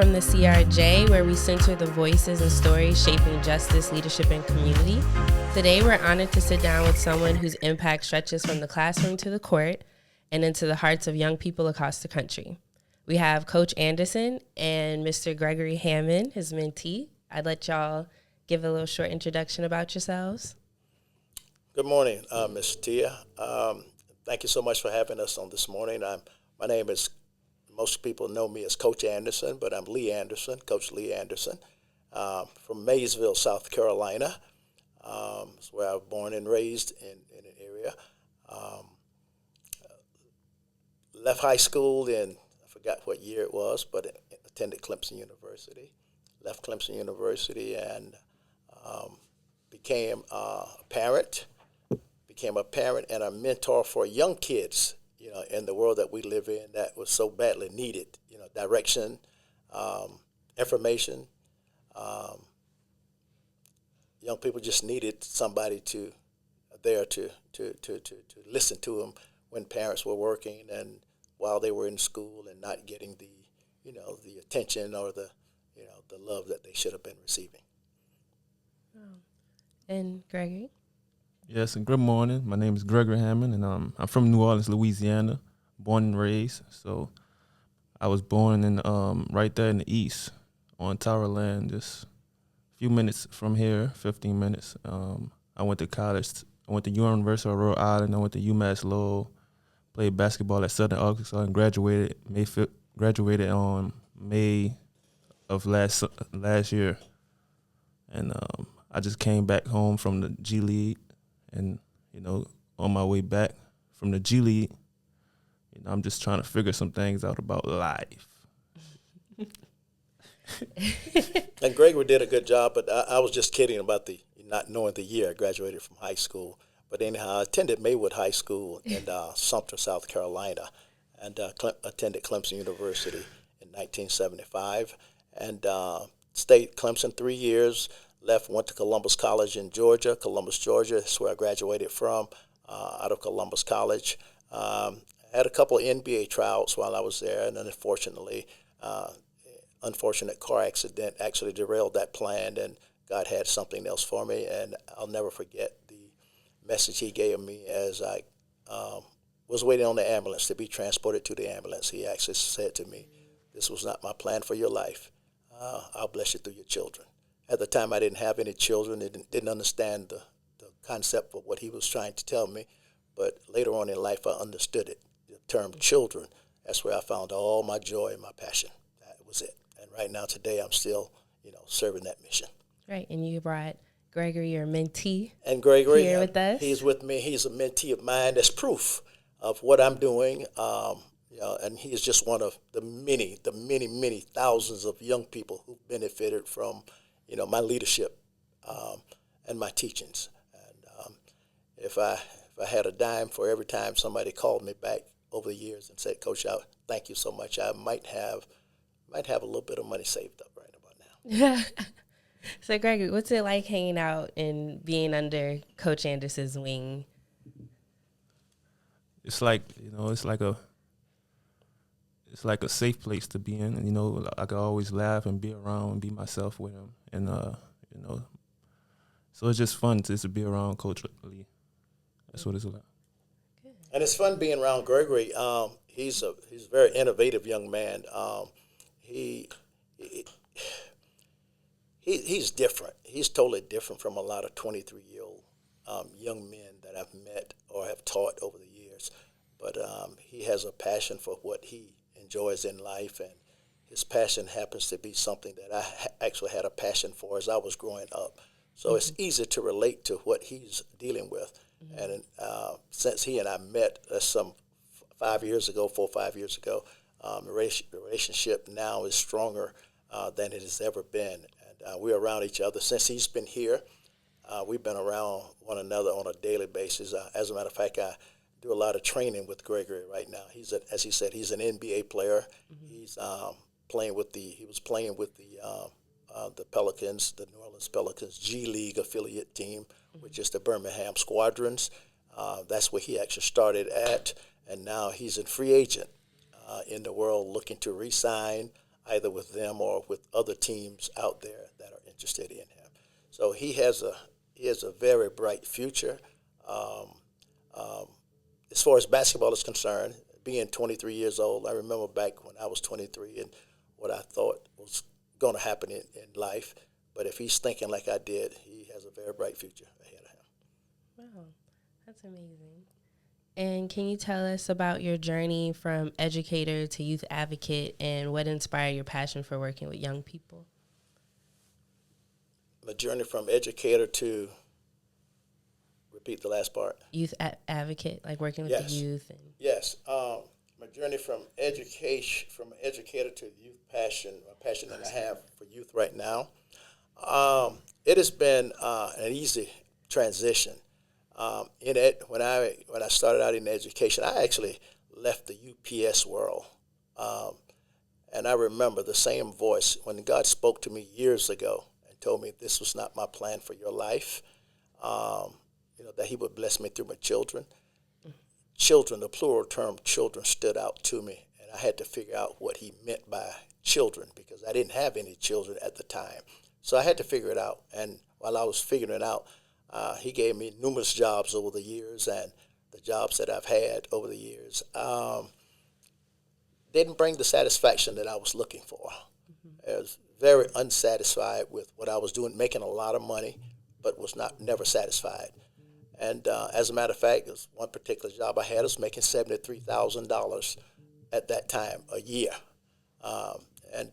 from the CRJ, where we center the voices and stories shaping justice, leadership, and community. Today, we're honored to sit down with someone whose impact stretches from the classroom to the court and into the hearts of young people across the country. We have Coach Anderson and Mr. Gregory Hammond, his mentee. I'd let y'all give a little short introduction about yourselves. Good morning, Ms. Tia. Thank you so much for having us on this morning. My name is, most people know me as Coach Anderson, but I'm Lee Anderson, Coach Lee Anderson, from Maysville, South Carolina. That's where I was born and raised in an area. Left high school in, I forgot what year it was, but attended Clemson University. Left Clemson University and became a parent. Became a parent and a mentor for young kids, in the world that we live in that was so badly needed, direction, information. Young people just needed somebody to listen to them when parents were working and while they were in school and not getting the attention or the love that they should have been receiving. And Gregory? Yes, and good morning. My name is Gregory Hammond, and I'm from New Orleans, Louisiana, born and raised. So I was born in right there in the east on Tower Land, just a few minutes from here, 15 minutes. I went to college. I went to University of Rhode Island. I went to UMass Lowell, played basketball at Southern Arkansas, and graduated on May of last year. And I just came back home from the G League. And, on my way back from the G League, I'm just trying to figure some things out about life. And Gregory did a good job, but I was just kidding about the not knowing the year I graduated from high school. But anyhow, I attended Maywood High School in Sumter, South Carolina, and attended Clemson University in 1975, and stayed Clemson 3 years. Went to Columbus College in Georgia, Columbus, Georgia. That's where I graduated from, out of Columbus College. Had a couple of NBA tryouts while I was there, and then unfortunate car accident actually derailed that plan, and God had something else for me. And I'll never forget the message he gave me as I was waiting on the ambulance to be transported to the ambulance. He actually said to me, "This was not my plan for your life. I'll bless you through your children." At the time, I didn't have any children. Didn't understand the concept of what he was trying to tell me. But later on in life, I understood it. The term children, that's where I found all my joy and my passion. That was it. And right now, today, I'm still, serving that mission. Right, and you brought Gregory, your mentee, and Gregory, here with us. He's with me. He's a mentee of mine. That's proof of what I'm doing. And he is just one of the many thousands of young people who benefited from my leadership and my teachings. And if I had a dime for every time somebody called me back over the years and said, "Coach, thank you so much," I might have a little bit of money saved up right about now. So, Gregory, what's it like hanging out and being under Coach Anderson's wing? It's like it's like a safe place to be in, and I can always laugh and be around and be myself with him, and so it's just fun to be around Coach Lee. That's what it's about. And it's fun being around Gregory. He's a very innovative young man. He's different. He's totally different from a lot of 23-year-old young men that I've met or have taught over the years. But he has a passion for what he enjoys in life, and his passion happens to be something that I actually had a passion for as I was growing up. So It's easy to relate to what he's dealing with. And since he and I met some 4 or 5 years ago, the relationship now is stronger than it has ever been. And we're around each other. Since he's been here, we've been around one another on a daily basis. As a matter of fact, I do a lot of training with Gregory right now. As he said, he's an NBA player. He's playing with the Pelicans, the New Orleans Pelicans G League affiliate team, which is the Birmingham Squadrons. That's where he actually started at, and now he's a free agent in the world looking to re-sign either with them or with other teams out there that are interested in him. So he has a very bright future. Um, um, as far as basketball is concerned, being 23 years old, I remember back when I was 23 and what I thought was going to happen in life. But if he's thinking like I did, he has a very bright future ahead of him. Wow, that's amazing. And can you tell us about your journey from educator to youth advocate and what inspired your passion for working with young people? My journey from educator to, repeat the last part. Youth advocate, like working with Yes. the youth. And Yes. My journey from educator to youth passion, a passion that I have for youth right now. It has been an easy transition. In it, when I started out in education, I actually left the UPS world, and I remember the same voice when God spoke to me years ago and told me this was not my plan for your life. That He would bless me through my children. Children, the plural term children, stood out to me, and I had to figure out what He meant by children because I didn't have any children at the time. So I had to figure it out, and while I was figuring it out, He gave me numerous jobs over the years, and the jobs that I've had over the years didn't bring the satisfaction that I was looking for. I was very unsatisfied with what I was doing, making a lot of money, but was never satisfied. And as a matter of fact, there's one particular job I had. I was making $73,000 at that time a year, and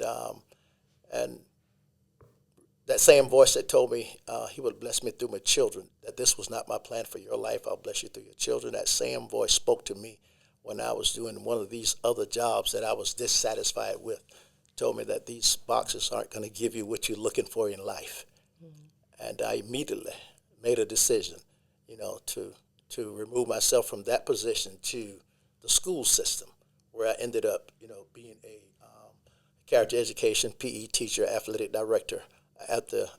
that same voice that told me He would bless me through my children, that this was not my plan for your life, I'll bless you through your children. That same voice spoke to me when I was doing one of these other jobs that I was dissatisfied with. Told me that these boxes aren't going to give you what you're looking for in life. Mm-hmm. And I immediately made a decision, to remove myself from that position to the school system, where I ended up, being a character education, PE teacher, athletic director at the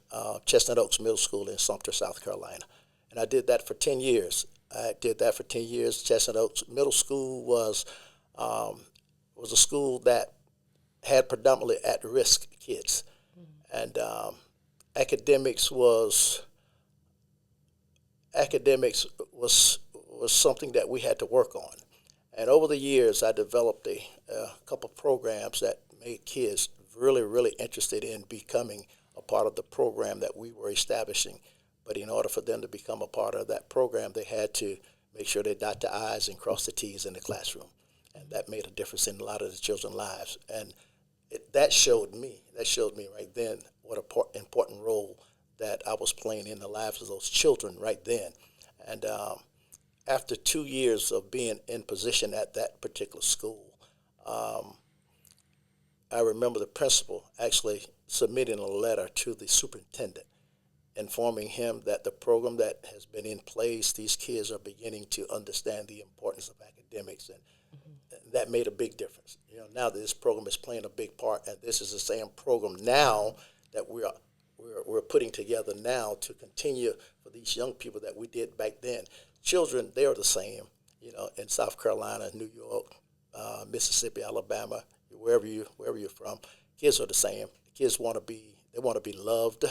Chestnut Oaks Middle School in Sumter, South Carolina. And I did that for 10 years. Chestnut Oaks Middle School was a school that had predominantly at-risk kids. Mm-hmm. And academics was something that we had to work on. And over the years, I developed a couple of programs that made kids really, really interested in becoming a part of the program that we were establishing. But in order for them to become a part of that program, they had to make sure they dot the I's and cross the T's in the classroom. And that made a difference in a lot of the children's lives. And that showed me right then what an important role that I was playing in the lives of those children right then. And after 2 years of being in position at that particular school, I remember the principal actually submitting a letter to the superintendent informing him that the program that has been in place, these kids are beginning to understand the importance of academics, and that made a big difference. Now that this program is playing a big part, and this is the same program now that we're putting together now to continue for these young people that we did back then. Children, they are the same, in South Carolina, New York, Mississippi, Alabama, wherever you're from. Kids are the same. Kids want to be loved.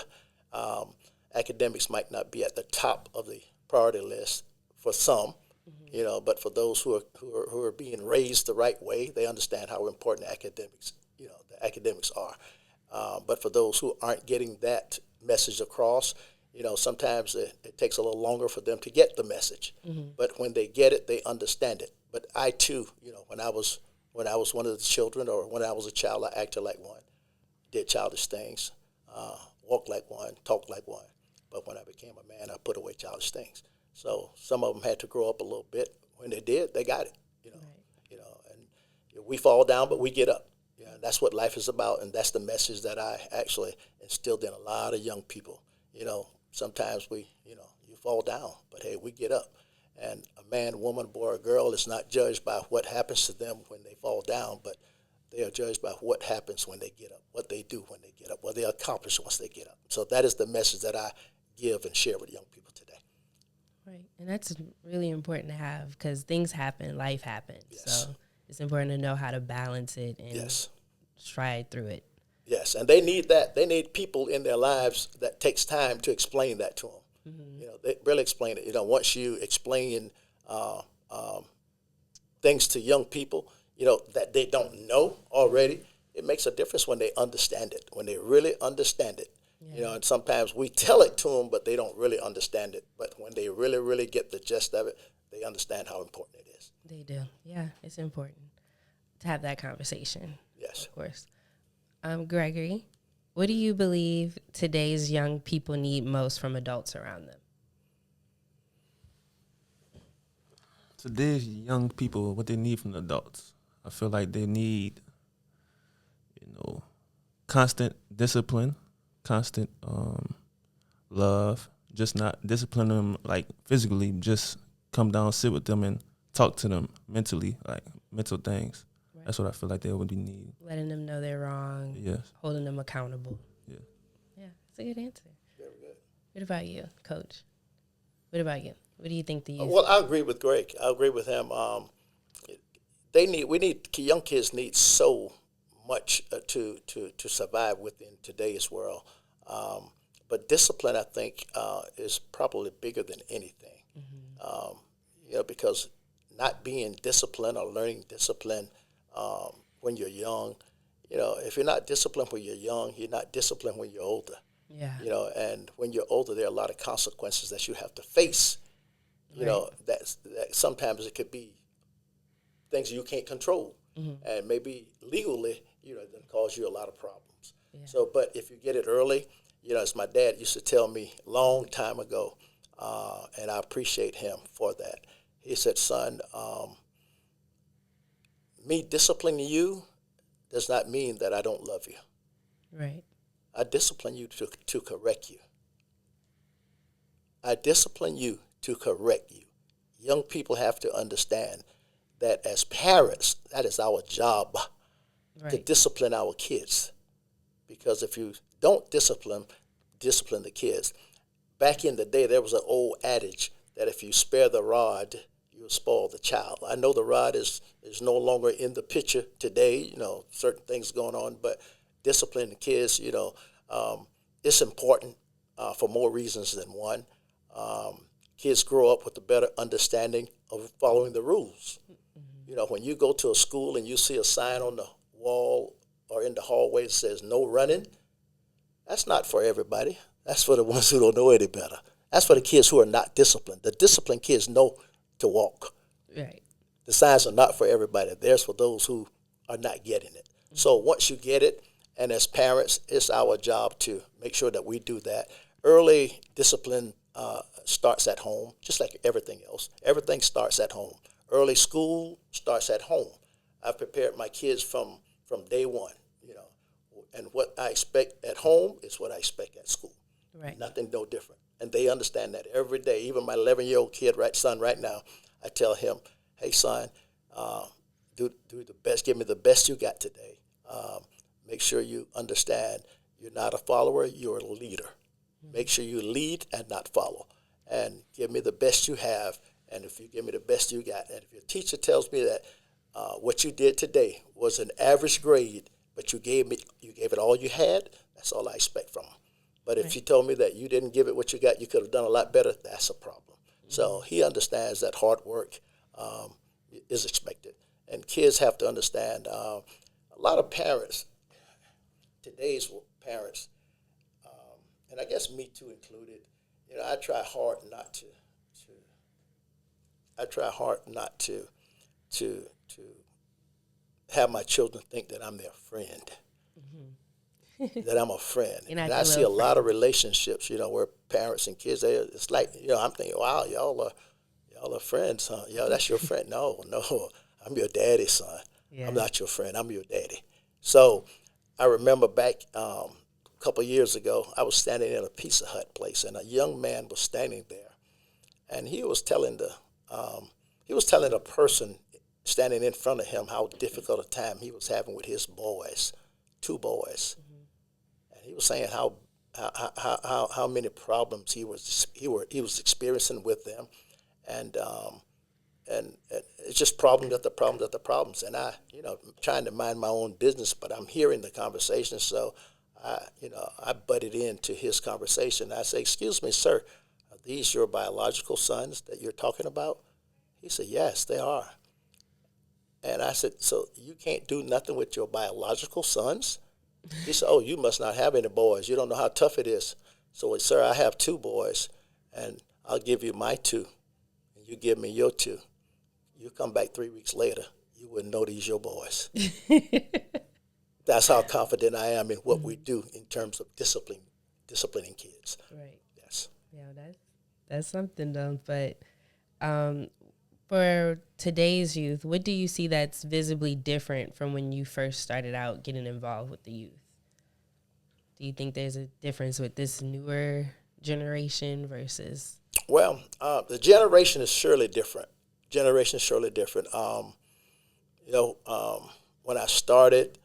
Academics might not be at the top of the priority list for some, but for those who are being raised the right way, they understand how important the academics are. But for those who aren't getting that message across, sometimes it takes a little longer for them to get the message. Mm-hmm. But when they get it, they understand it. But I too, when I was one of the children, or when I was a child, I acted like one, did childish things, walked like one, talked like one. But when I became a man, I put away childish things. So some of them had to grow up a little bit. When they did, they got it. Right. And we fall down, but we get up. And that's what life is about, and that's the message that I actually instilled in a lot of young people. Sometimes you fall down, but hey, we get up. And a man, woman, boy, or girl is not judged by what happens to them when they fall down, but they are judged by what happens when they get up, what they do when they get up, what they accomplish once they get up. So that is the message that I give and share with young people today. Right, and that's really important to have because things happen, life happens. Yes. So it's important to know how to balance it and yes. stride through it. Yes, and they need that. They need people in their lives that takes time to explain that to them. You know, they really explain it. You know, once you explain things to young people, you know, that they don't know already, it makes a difference when they understand it, when they really understand it. Yeah. You know, and sometimes we tell it to them, but they don't really understand it. But when they really, really get the gist of it, they understand how important it is. They do. Yeah, it's important to have that conversation. Yes. Of course. Gregory, what do you believe today's young people need most from adults around them? Today's young people, what they need from the adults, I feel like they need, constant discipline, constant love, just not discipline them like physically, just come down, sit with them and talk to them mentally, like mental things. Right. That's what I feel like they would need. Letting them know they're wrong. Yes. Holding them accountable. Yeah. Yeah, that's a good answer. Very good. What about you, Coach? What about you? What do you think the youth? Well, I agree with Greg. I agree with him. Young kids need so much to survive within today's world. But discipline, I think, is probably bigger than anything. Because not being disciplined or learning discipline when you're young, if you're not disciplined when you're young, you're not disciplined when you're older. Yeah. And when you're older, there are a lot of consequences that you have to face. That sometimes it could be things you can't control, and maybe legally, it can cause you a lot of problems. Yeah. So, but if you get it early, as my dad used to tell me a long time ago, and I appreciate him for that. He said, "Son, me disciplining you does not mean that I don't love you. Right. I discipline you to correct you. I discipline you to correct you." Young people have to understand that as parents, that is our job, to discipline our kids. Because if you don't discipline the kids, back in the day, there was an old adage that if you spare the rod, you'll spoil the child. I know the rod is no longer in the picture today, certain things going on, but discipline the kids, it's important for more reasons than one. Kids grow up with a better understanding of following the rules. When you go to a school and you see a sign on the wall or in the hallway that says no running, that's not for everybody. That's for the ones who don't know any better. That's for the kids who are not disciplined. The disciplined kids know to walk. Right. The signs are not for everybody. They're for those who are not getting it. So once you get it, and as parents, it's our job to make sure that we do that. Early discipline starts at home, just like everything else. Everything starts at home. Early school starts at home. I've prepared my kids from day one, and what I expect at home is what I expect at school. Right. Nothing no different. And they understand that every day. Even my 11-year-old son right now, I tell him, "Hey, son, do the best. Give me the best you got today. Make sure you understand you're not a follower, you're a leader. Make sure you lead and not follow. And give me the best you have. And if you give me the best you got, and if your teacher tells me that what you did today was an average grade, but you gave it all you had, that's all I expect from them. But if you told me that you didn't give it what you got, you could have done a lot better, that's a problem." So he understands that hard work is expected. And kids have to understand, a lot of parents, today's parents, and I guess me too included, I try hard not to have my children think that I'm their friend, that I'm a friend. And I see a lot of relationships, where parents and kids, it's like, I'm thinking, wow, y'all are friends, huh? That's your friend. No, I'm your daddy, son. Yeah. I'm not your friend. I'm your daddy. So I remember back a couple of years ago, I was standing in a Pizza Hut place, and a young man was standing there, and he was telling a person standing in front of him how difficult a time he was having with his boys, 2 boys, and he was saying how many problems he was experiencing with them, and and it's just problems after problems after problems. And I, I'm trying to mind my own business, but I'm hearing the conversation. So I butted into his conversation. I say, "Excuse me, sir, are these your biological sons that you're talking about?" He said, "Yes, they are." And I said, "So you can't do nothing with your biological sons?" He said, "Oh, you must not have any boys. You don't know how tough it is." So, "Sir, I have 2 boys, and I'll give you my 2, and you give me your 2. You come back 3 weeks later, you wouldn't know these your boys." That's how confident I am in what we do in terms of disciplining kids. Right. Yes. Yeah, that's something though. But for today's youth, what do you see that's visibly different from when you first started out getting involved with the youth? Do you think there's a difference with this newer generation versus? Well, the generation is surely different. When I started,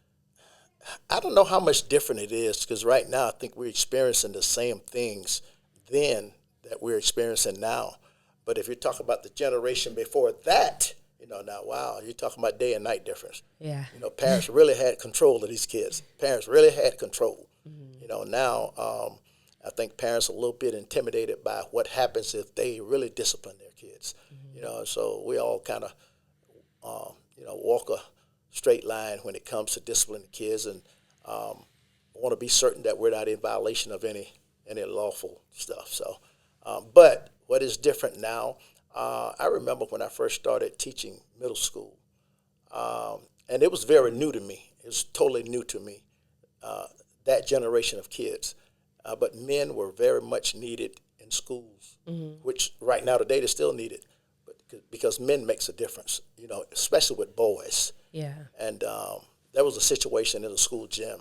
I don't know how much different it is because right now I think we're experiencing the same things then that we're experiencing now. But if you talk about the generation before that, now, wow, you're talking about day and night difference. Yeah. Parents really had control of these kids. Parents really had control. Now I think parents are a little bit intimidated by what happens if they really discipline their kids. So we all kind of, walk a straight line when it comes to disciplining kids, and want to be certain that we're not in violation of any lawful stuff. So, but what is different now? I remember when I first started teaching middle school, and it was very new to me. It was totally new to me, that generation of kids. But men were very much needed in schools, which right now today they're still needed, but because men makes a difference, especially with boys. Yeah. And there was a situation in the school gym,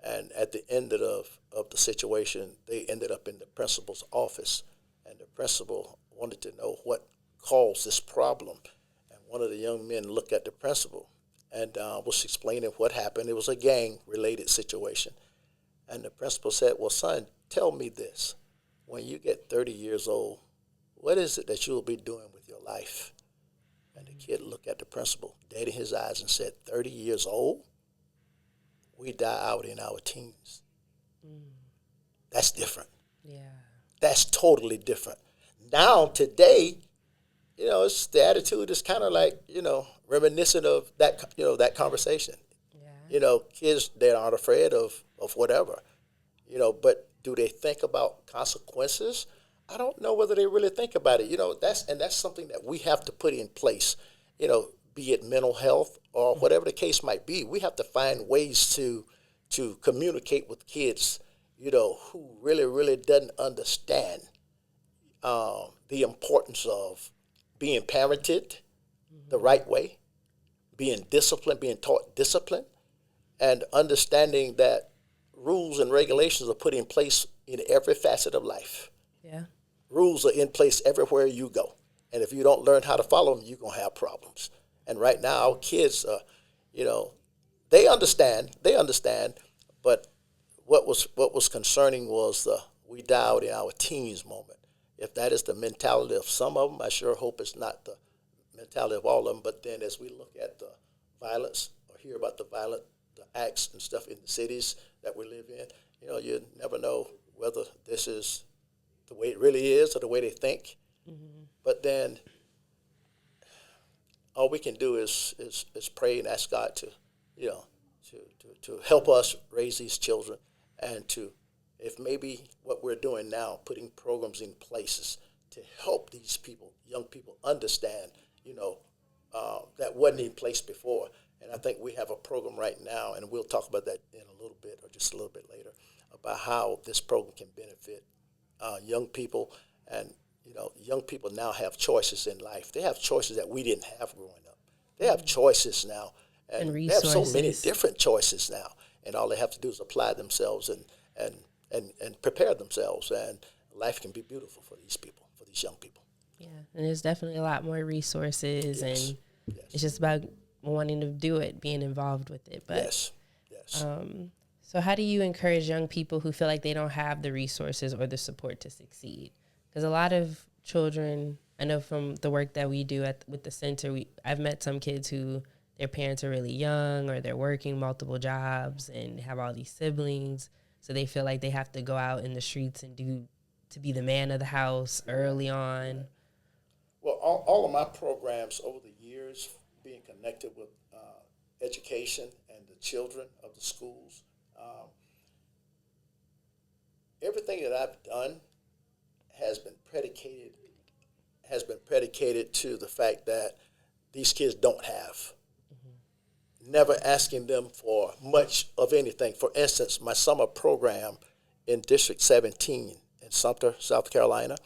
and at the end of the situation, they ended up in the principal's office, and the principal wanted to know what caused this problem. And one of the young men looked at the principal and was explaining what happened. It was a gang-related situation. And the principal said, "Well, son, tell me this. When you get 30 years old, what is it that you will be doing with your life?" And the kid looked at the principal, dead in his eyes, and said, 30 years old? We die out in our teens. That's different. Yeah. That's totally different. Now, today, it's the attitude is kind of like, reminiscent of that, that conversation. Yeah. Kids, they aren't afraid of whatever, but do they think about consequences? I don't know whether they really think about it. That's something that we have to put in place, be it mental health or whatever the case might be. We have to find ways to communicate with kids, who really, really doesn't understand the importance of being parented the right way, being disciplined, being taught discipline, and understanding that rules and regulations are put in place in every facet of life. Yeah. Rules are in place everywhere you go. And if you don't learn how to follow them, you're going to have problems. And right now, our kids, they understand, but what was concerning was the we die out in our teens moment. If that is the mentality of some of them, I sure hope it's not the mentality of all of them. But then as we look at the violence or hear about the acts and stuff in the cities that we live in, you never know whether this is the way it really is or the way they think. But then all we can do is pray and ask God to help us raise these children, and if maybe what we're doing now, putting programs in places to help these people, young people, understand, that wasn't in place before. And I think we have a program right now, and we'll talk about that in a little bit or just a little bit later, about how this program can benefit young people. And, young people now have choices in life. They have choices that we didn't have growing up. They have choices now. And they have so many different choices now. And all they have to do is apply themselves and prepare themselves. And life can be beautiful for these people, for these young people. Yeah, and there's definitely a lot more resources, Yes. and Yes. it's just about wanting to do it, being involved with it. But Yes. so how do you encourage young people who feel like they don't have the resources or the support to succeed? Because a lot of children, I know from the work that we do with the center, I've met some kids who their parents are really young or they're working multiple jobs and have all these siblings. So they feel like they have to go out in the streets and to be the man of the house early on. Well, all of my programs over the years, being connected with education and the children of the schools, everything that I've done has been predicated to the fact that these kids don't have. Never asking them for much of anything. For instance, my summer program in District 17 in Sumter, South Carolina,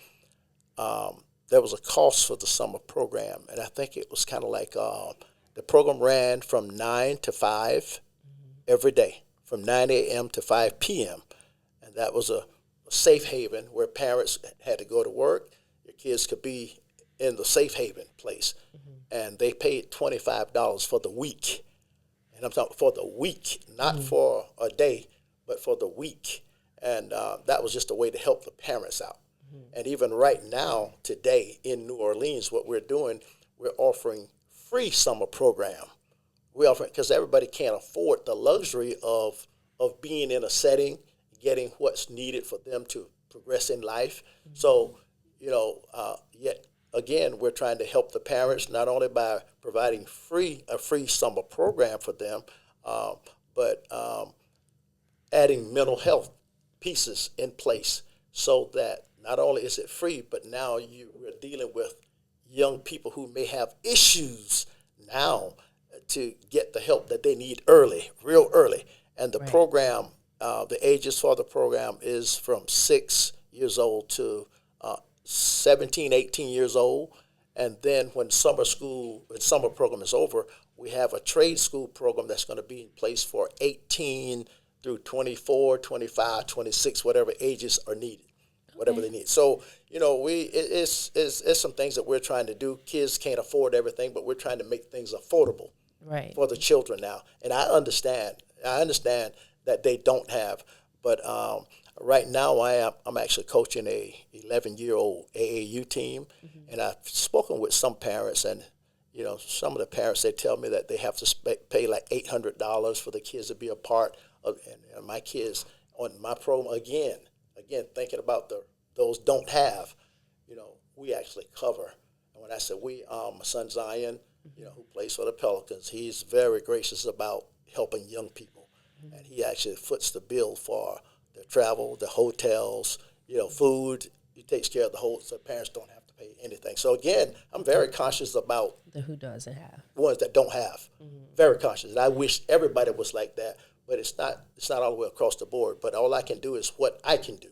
there was a cost for the summer program, and I think it was kind of like the program ran from 9 to 5 every day, from 9 a.m. to 5 p.m., and that was a safe haven where parents had to go to work. Your kids could be in the safe haven place, and they paid $25 for the week. And I'm talking for the week, not for a day, but for the week. And that was just a way to help the parents out. And even right now, today in New Orleans, what we're doing, we're offering free summer program. We offer because everybody can't afford the luxury of being in a setting, getting what's needed for them to progress in life. So, yet again, we're trying to help the parents not only by providing a free summer program for them, but adding mental health pieces in place so that not only is it free, but now we're dealing with young people who may have issues now to get the help that they need early, real early. And the program, the ages for the program is from 6 years old to 17, 18 years old. And then when summer program is over, we have a trade school program that's going to be in place for 18 through 24, 25, 26, whatever ages are needed, whatever they need. So, it's some things that we're trying to do. Kids can't afford everything, but we're trying to make things affordable for the children now. And I understand that they don't have, but right now I'm actually coaching a 11-year-old AAU team, and I've spoken with some parents, and some of the parents, they tell me that they have to pay like $800 for the kids to be a part of, and my kids on my program again thinking about those don't have, we actually cover. And when I say we, my son Zion, who plays for the Pelicans, he's very gracious about helping young people, and he actually foots the bill for the travel, the hotels, food. He takes care of the whole, so parents don't have to pay anything. So again, I'm very conscious about the who doesn't have, ones that don't have. Very conscious. And I wish everybody was like that, but it's not all the way across the board. But all I can do is what I can do,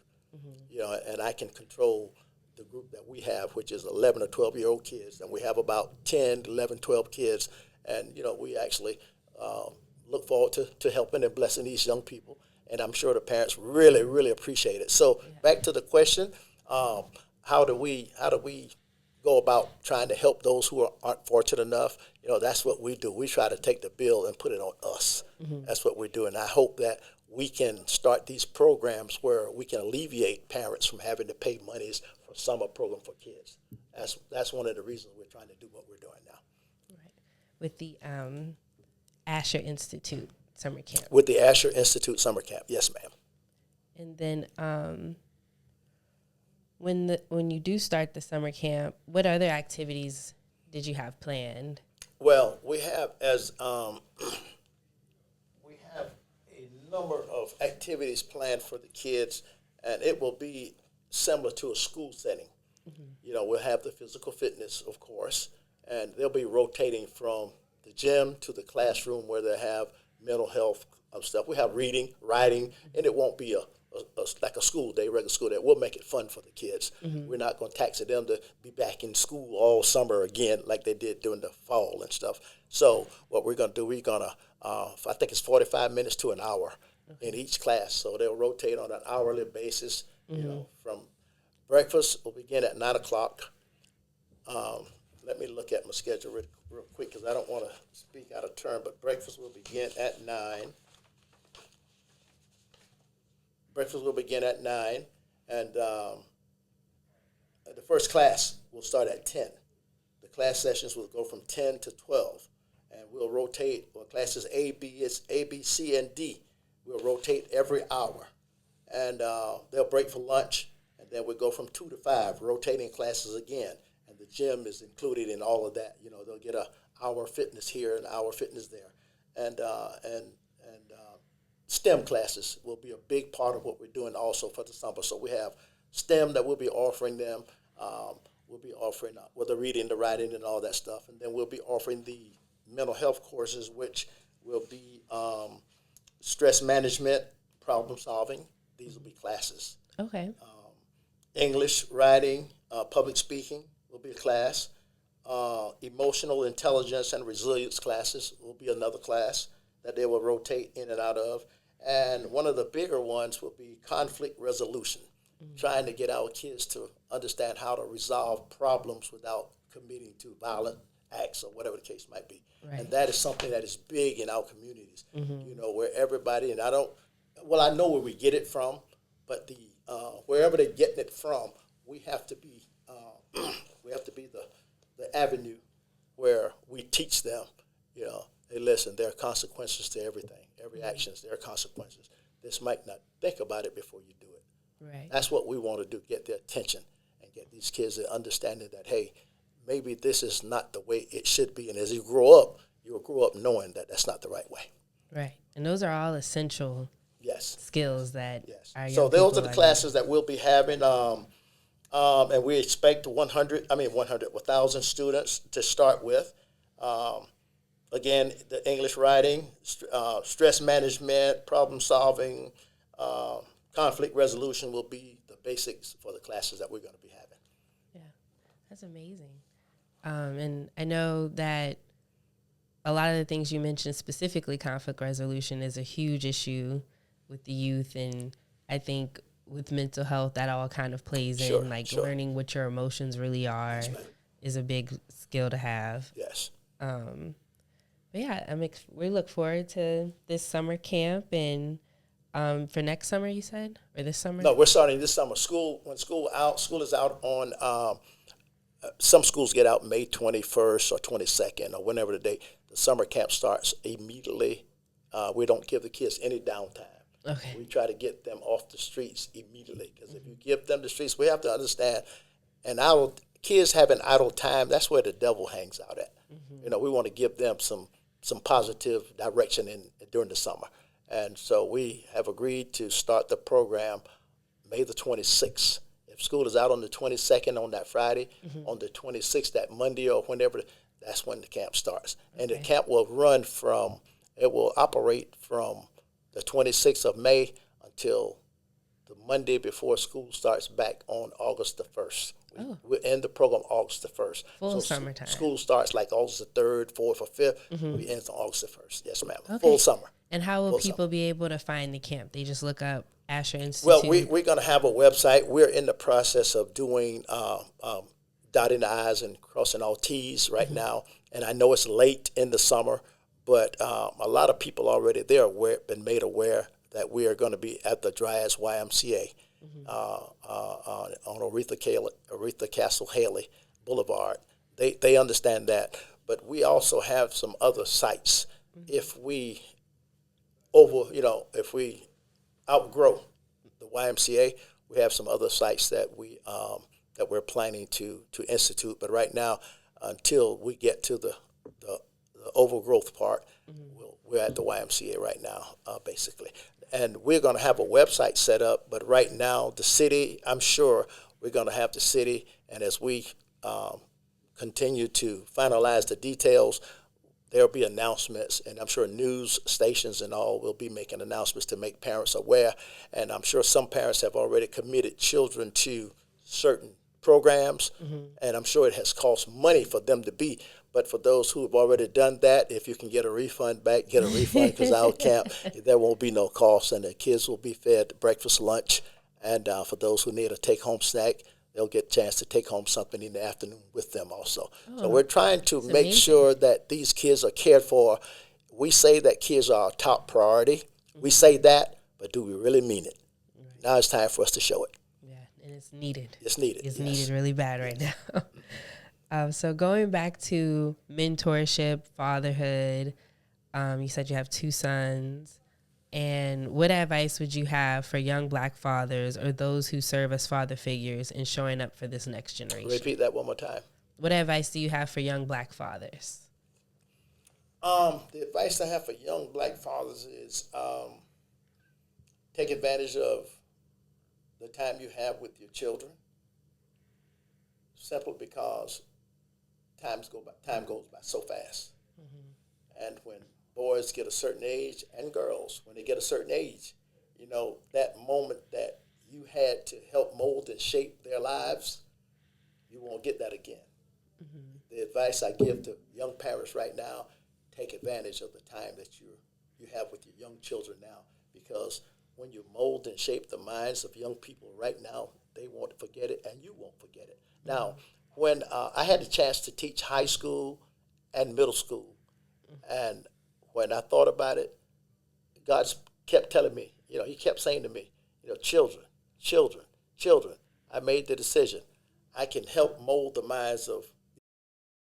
and I can control the group that we have, which is 11 or 12-year-old kids, and we have about 10, 11, 12 kids, and we actually look forward to helping and blessing these young people. And I'm sure the parents really, really appreciate it. So back to the question, how do we go about trying to help those who aren't fortunate enough? That's what we do. We try to take the bill and put it on us. That's what we do. And I hope that we can start these programs where we can alleviate parents from having to pay monies for summer program for kids. That's one of the reasons we're trying to do what we're doing now. Right. With the Asher Institute summer camp. With the Asher Institute summer camp, yes, ma'am. And then when you do start the summer camp, what other activities did you have planned? Well, we have a number of activities planned for the kids, and it will be similar to a school setting. We'll have the physical fitness, of course, and they'll be rotating from the gym to the classroom where they have mental health stuff. We have reading, writing, and it won't be like a school day, regular school day. We'll make it fun for the kids. We're not going to tax them to be back in school all summer again like they did during the fall and stuff. So what we're going to do, I think it's 45 minutes to an hour in each class. So they'll rotate on an hourly basis. From breakfast will begin at 9 o'clock. Let me look at my schedule real quick because I don't want to speak out of turn, but breakfast will begin at 9. Breakfast will begin at 9, and the first class will start at 10. The class sessions will go from 10 to 12. And we'll rotate, well, classes A, B, C, and D. We'll rotate every hour. And they'll break for lunch, and then we'll go from 2 to 5, rotating classes again. And the gym is included in all of that. You know, they'll get an hour fitness here and an hour fitness there. And STEM classes will be a big part of what we're doing also for the summer. So we have STEM that we'll be offering them. We'll be offering with the reading, the writing, and all that stuff. And then we'll be offering the mental health courses, which will be stress management, problem solving. These will be classes. Okay. English, writing, public speaking will be a class. Emotional intelligence and resilience classes will be another class that they will rotate in and out of. And one of the bigger ones will be conflict resolution, trying to get our kids to understand how to resolve problems without committing to violent acts or whatever the case might be. Right. And that is something that is big in our communities, you know, where everybody, and I know where we get it from, but wherever they're getting it from, we have to be the avenue where we teach them, you know, hey, listen, there are consequences to everything. Every action, there are consequences. This might not think about it before you do it. Right. That's what we want to do, get their attention and get these kids the understanding that, hey, maybe this is not the way it should be. And as you grow up, you'll grow up knowing that that's not the right way. Right. And those are all essential skills that our young So those are the people classes that we'll be having. And we expect 1,000 students to start with. Again, the English writing, stress management, problem solving, conflict resolution will be the basics for the classes that we're going to be having. Yeah, that's amazing. And I know that a lot of the things you mentioned, specifically conflict resolution, is a huge issue with the youth. And I think with mental health, that all kind of plays in, like learning what your emotions really are is a big skill to have. Yes. But yeah, we look forward to this summer camp. And for next summer, you said? Or this summer? No, we're starting this summer. School is out on, some schools get out May 21st or 22nd or whenever the date. The summer camp starts immediately. We don't give the kids any downtime. Okay. We try to get them off the streets immediately, because if you give them the streets, we have to understand, and our kids having idle time, that's where the devil hangs out at. You know, we want to give them some positive direction during the summer. And so we have agreed to start the program May the 26th. If school is out on the 22nd on that Friday, on the 26th, that Monday or whenever, that's when the camp starts. And the camp will operate from the 26th of May until the Monday before school starts back on August the 1st. We end the program August the 1st. Full summertime. School starts like August the 3rd, 4th, or 5th. We end on August the 1st. Yes, ma'am. Okay. Full summer. And how will people be able to find the camp? They just look up Asher Institute? Well, we're going to have a website. We're in the process of doing dotting the I's and crossing all T's right now. And I know it's late in the summer, but a lot of people already been made aware that we are going to be at the Dryas YMCA on Aretha Castle Haley Boulevard. They understand that, but we also have some other sites. If we outgrow the YMCA, we have some other sites that we're planning to institute. But right now, until we get to the overgrowth part, we're at the YMCA right now, basically. And we're going to have a website set up, but right now the city, I'm sure we're going to have the city, and as we continue to finalize the details, there'll be announcements, and I'm sure news stations and all will be making announcements to make parents aware. And I'm sure some parents have already committed children to certain programs, and I'm sure it has cost money for them to be. But for those who have already done that, if you can get a refund back, get a refund, because our camp, there won't be no cost, and the kids will be fed breakfast, lunch, and for those who need a take-home snack, they'll get a chance to take home something in the afternoon with them also. So we're trying to make sure that these kids are cared for. We say that kids are our top priority. We say that, but do we really mean it? Now it's time for us to show it. Yeah, And it's needed. It's needed. It's yes. needed really bad right now. So going back to mentorship, fatherhood, you said you have 2 sons. And what advice would you have for young Black fathers or those who serve as father figures in showing up for this next generation? Repeat that one more time. What advice do you have for young Black fathers? The advice I have for young Black fathers is take advantage of the time you have with your children, simply because time goes by so fast. Mm-hmm. And when boys get a certain age, and girls, when they get a certain age, you know, that moment that you had to help mold and shape their lives, you won't get that again. Mm-hmm. The advice I give to young parents right now, take advantage of the time that you have with your young children now, because when you mold and shape the minds of young people right now, they won't forget it, and you won't forget it. Now, when I had the chance to teach high school and middle school, and when I thought about it, God kept telling me, you know, he kept saying to me, you know, children. I made the decision. I can help mold the minds of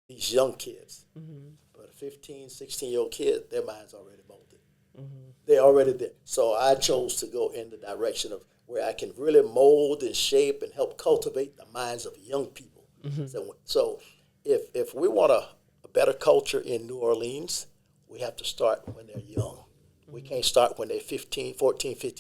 these young kids. Mm-hmm. But a 15, 16-year-old kid, their mind's already molded. Mm-hmm. They're already there. So I chose to go in the direction of where I can really mold and shape and help cultivate the minds of young people. Mm-hmm. So if we want a better culture in New Orleans, we have to start when they're young. Mm-hmm. We can't start when they're 15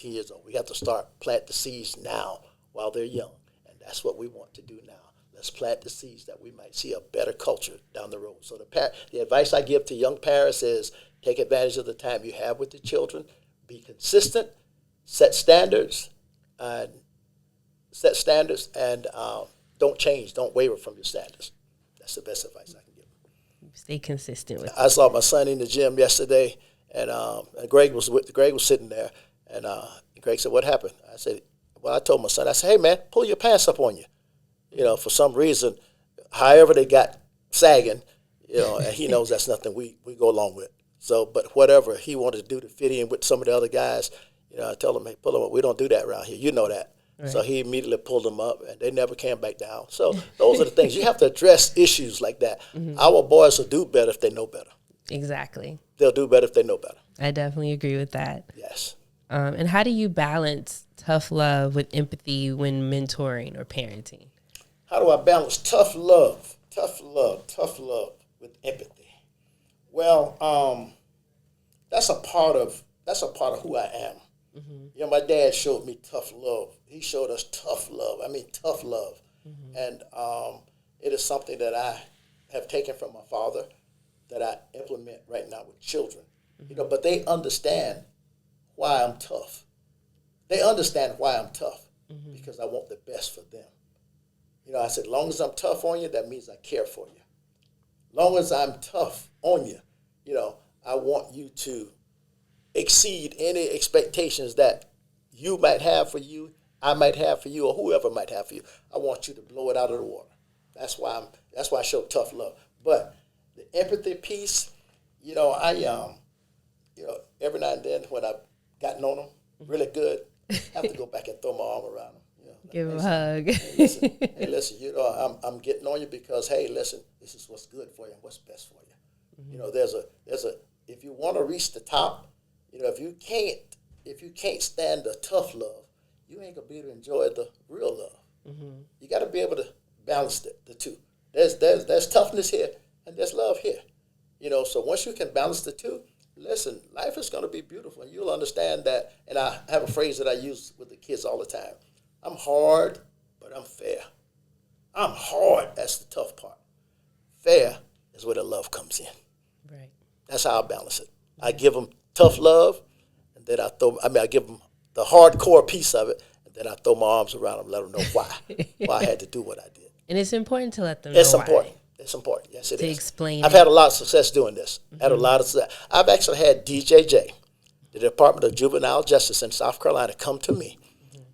years old. We have to start plant the seeds now while they're young. And that's what we want to do now. Let's plant the seeds that we might see a better culture down the road. So the advice I give to young parents is take advantage of the time you have with the children, be consistent, set standards, and don't change, don't waver from your standards. That's the best advice I can give. Stay consistent with it. I saw my son in the gym yesterday, and Greg was sitting there, and Greg said, "What happened?" I said, "Well, I told my son, I said, hey man, pull your pants up on you." You know, for some reason, however they got sagging, you know, and he knows that's nothing we go along with. So, but whatever he wanted to do to fit in with some of the other guys, you know, I told him, hey, pull them up. We don't do that around here. You know that. Right. So he immediately pulled them up, and they never came back down. So those are the things. You have to address issues like that. Mm-hmm. Our boys will do better if they know better. Exactly. They'll do better if they know better. I definitely agree with that. Yes. And how do you balance tough love with empathy when mentoring or parenting? How do I balance tough love with empathy? Well, that's a part of who I am. Mm-hmm. You know, my dad showed me tough love. He showed us tough love. I mean, tough love. Mm-hmm. And it is something that I have taken from my father that I implement right now with children. Mm-hmm. You know, but they understand why I'm tough. They understand why I'm tough mm-hmm. because I want the best for them. You know, I said, long as I'm tough on you, that means I care for you. Long as I'm tough on you, you know, I want you to exceed any expectations that you might have for you, I might have for you, or whoever might have for you. I want you to blow it out of the water. That's why I show tough love. But the empathy piece, you know, every now and then when I've gotten on them really good, I have to go back and throw my arm around them. You know, like, give them a hug. Hey, listen, you know, I'm getting on you because, hey, listen, this is what's good for you and what's best for you. Mm-hmm. You know, there's a if you want to reach the top, you know, if you can't stand the tough love, you ain't gonna be able to enjoy the real love. Mm-hmm. You got to be able to balance the two. There's toughness here and there's love here. You know, so once you can balance the two, listen, life is going to be beautiful, and you'll understand that. And I have a phrase that I use with the kids all the time. I'm hard, but I'm fair. I'm hard, that's the tough part. Fair is where the love comes in. Right. That's how I balance it. I give them tough love, and then I give them the hardcore piece of it, and then I throw my arms around them, let them know why I had to do what I did. And it's important to let them know It's important. Why. It's important. Yes, it is. To explain I've had a lot of success doing this. Mm-hmm. Had a lot of success. I've actually had DJJ, the Department of Juvenile Justice in South Carolina, come to me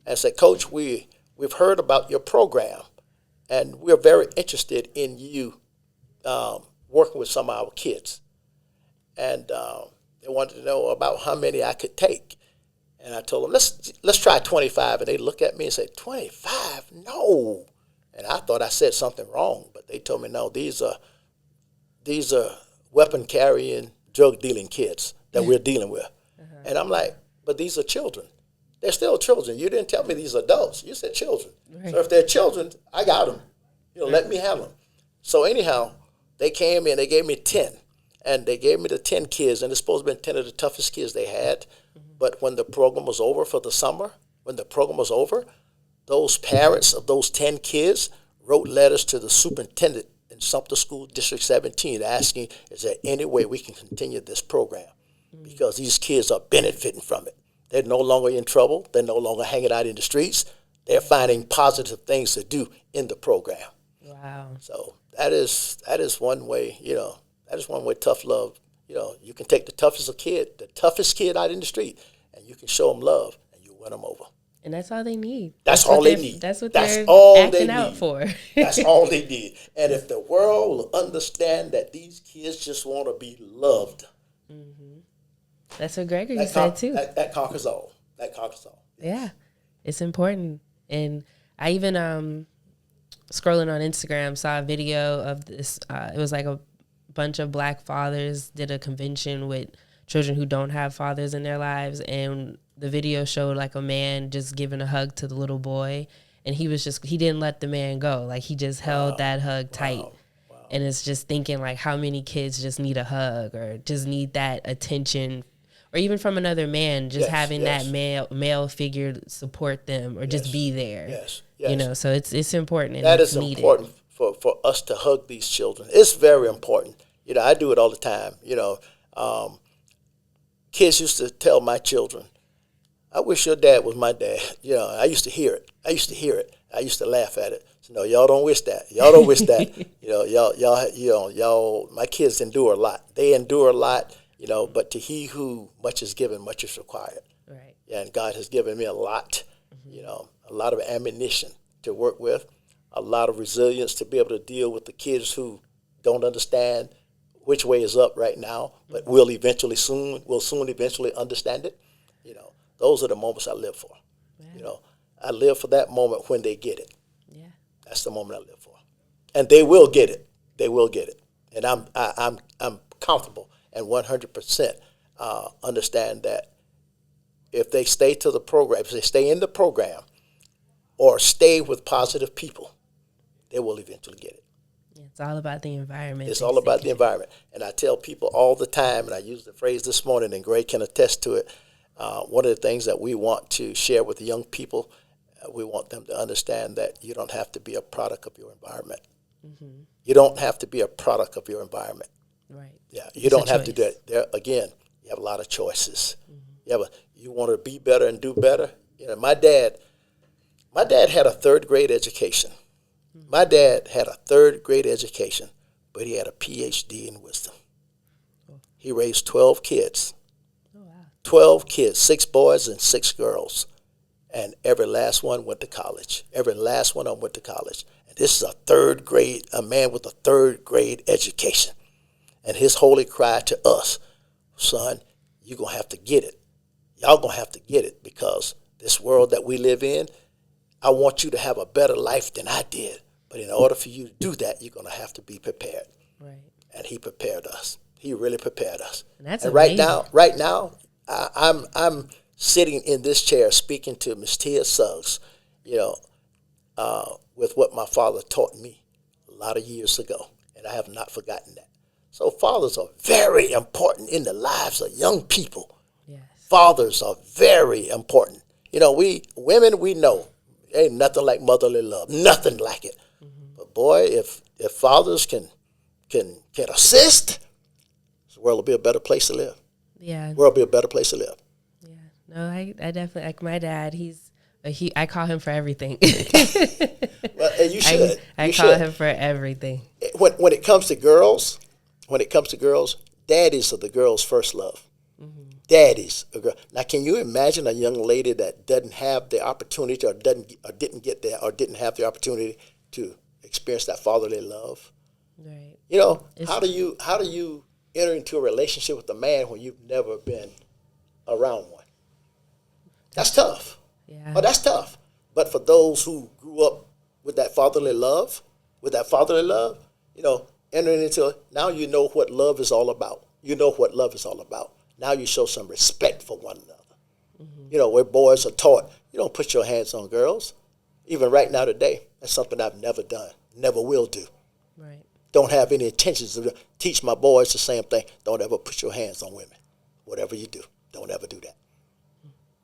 and say, Coach, we've heard about your program, and we're very interested in you working with some of our kids. And they wanted to know about how many I could take. And I told them, let's try 25. And they look at me and say, 25? No. And I thought I said something wrong, but they told me, no, these are weapon carrying, drug dealing kids that we're dealing with. And I'm like, but these are children. They're still children. You didn't tell me these are adults. You said children. Right. So if they're children, I got them. Let me have them. So anyhow, they came in, they gave me 10. And they gave me the 10 kids, and it's supposed to be 10 of the toughest kids they had. But when the program was over for the summer, those parents of those 10 kids wrote letters to the superintendent in Sumter School District 17 asking, is there any way we can continue this program? Because these kids are benefiting from it. They're no longer in trouble. They're no longer hanging out in the streets. They're finding positive things to do in the program. Wow. So that is one way, that is one way tough love. You can take the toughest kid out in the street, and you can show them love, and you win them over. And that's all they need. That's all they need. That's what that's they're all acting they out need. for. That's all they need. And if the world will understand that these kids just want to be loved. That's what Gregory said too. That conquers all. That conquers all. Yeah, it's important. And I even scrolling on Instagram saw a video of this. It was like a bunch of Black fathers did a convention with children who don't have fathers in their lives, and the video showed like a man just giving a hug to the little boy, and he didn't let the man go. Like he just held that hug tight. Wow. And it's just thinking like how many kids just need a hug or just need that attention, or even from another man, just having that male figure support them or just be there. Yes. So it's important. And that is important for us to hug these children. It's very important. I do it all the time. Kids used to tell my children, I wish your dad was my dad. I used to hear it. I used to laugh at it. So, no, y'all don't wish that. Y'all don't wish that. Y'all, my kids endure a lot. They endure a lot, but to he who much is given, much is required. Right. Yeah, and God has given me a lot, a lot of ammunition to work with, a lot of resilience to be able to deal with the kids who don't understand which way is up right now, but will soon eventually understand it. Those are the moments I live for. Yeah. I live for that moment when they get it. Yeah. That's the moment I live for. And they will get it. They will get it. And I'm comfortable and 100% understand that if they stay to the program, if they stay in the program or stay with positive people, they will eventually get it. It's all about the environment. It's all about the environment. And I tell people all the time, and I used the phrase this morning, and Greg can attest to it, one of the things that we want to share with the young people, we want them to understand that you don't have to be a product of your environment. Mm-hmm. You don't have to be a product of your environment. Right. Yeah, you don't have to do it. There again, you have a lot of choices. Mm-hmm. You want to be better and do better. My dad had a third grade education. Mm-hmm. My dad had a third grade education, but he had a PhD in wisdom. Oh. He raised 12 kids. 12 kids, 6 boys and 6 girls, and every last one went to college. Every last one of them went to college. And this is a man with a third grade education. And his holy cry to us, son, you're going to have to get it. Y'all going to have to get it, because this world that we live in, I want you to have a better life than I did. But in order for you to do that, you're going to have to be prepared. Right. And he prepared us. He really prepared us. And right now, I'm sitting in this chair speaking to Miss Tia Suggs, with what my father taught me a lot of years ago, and I have not forgotten that. So fathers are very important in the lives of young people. Yes. Fathers are very important. We women, we know ain't nothing like motherly love, nothing like it. Mm-hmm. But boy, if fathers can assist, the world will be a better place to live. Yeah, world will be a better place to live. Yeah, no, I definitely, like my dad. I call him for everything. Well, and you should. I call him for everything. When it comes to girls, daddies are the girls' first love. Mm-hmm. Daddies are girl. Now, can you imagine a young lady that doesn't have the opportunity, or didn't have the opportunity to experience that fatherly love? Right. How do you enter into a relationship with a man when you've never been around one? That's tough. Yeah. Oh, that's tough. But for those who grew up with that fatherly love, entering into it, now you know what love is all about. You know what love is all about. Now you show some respect for one another. Where boys are taught, you don't put your hands on girls. Even right now today, that's something I've never done, never will do. Right. Don't have any intentions to teach my boys the same thing. Don't ever put your hands on women. Whatever you do, don't ever do that.